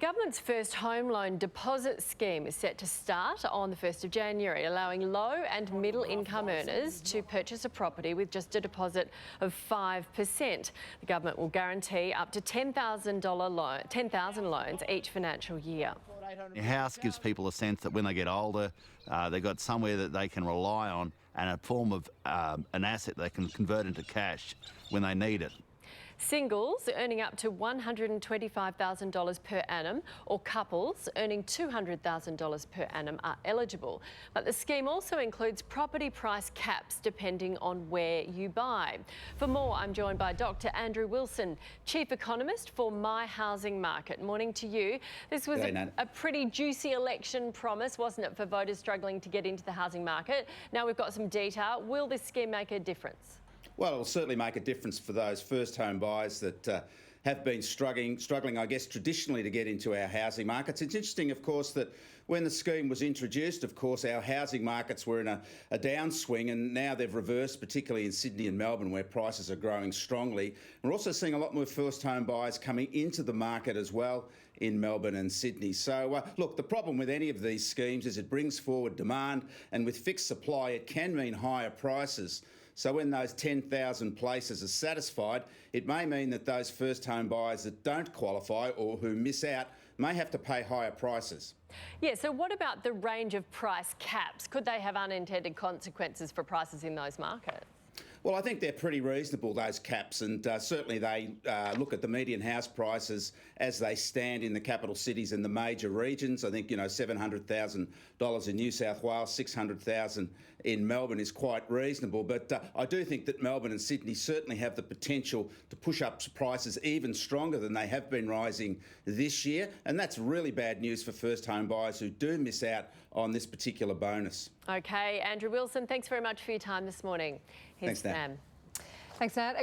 Government's first home loan deposit scheme is set to start on the 1st of January, allowing low and middle income earners to purchase a property with just a deposit of 5%. The government will guarantee up to $10,000 loans each financial year. A house gives people a sense that when they get older, they've got somewhere that they can rely on and a form of an asset they can convert into cash when they need it. Singles earning up to $125,000 per annum or couples earning $200,000 per annum are eligible. But the scheme also includes property price caps depending on where you buy. For more, I'm joined by Dr. Andrew Wilson, Chief Economist for My Housing Market. Morning to you. This was a pretty juicy election promise, wasn't it, for voters struggling to get into the housing market? Now we've got some detail. Will this scheme make a difference? Well, it'll certainly make a difference for those first home buyers that have been struggling, I guess, traditionally to get into our housing markets. It's interesting, of course, that when the scheme was introduced, of course, our housing markets were in a downswing, and now they've reversed, particularly in Sydney and Melbourne, where prices are growing strongly. We're also seeing a lot more first home buyers coming into the market as well in Melbourne and Sydney. So, look, the problem with any of these schemes is it brings forward demand, and with fixed supply, it can mean higher prices. So when those 10,000 places are satisfied, it may mean that those first home buyers that don't qualify or who miss out may have to pay higher prices. Yeah, so what about the range of price caps? Could they have unintended consequences for prices in those markets? Well, I think they're pretty reasonable, those caps, and certainly they look at the median house prices as they stand in the capital cities and the major regions. I think, $700,000 in New South Wales, $600,000 in Melbourne is quite reasonable. But I do think that Melbourne and Sydney certainly have the potential to push up prices even stronger than they have been rising this year. And that's really bad news for first home buyers who do miss out on this particular bonus. OK, Andrew Wilson, thanks very much for your time this morning. Thanks, Nat. Thanks, Nat.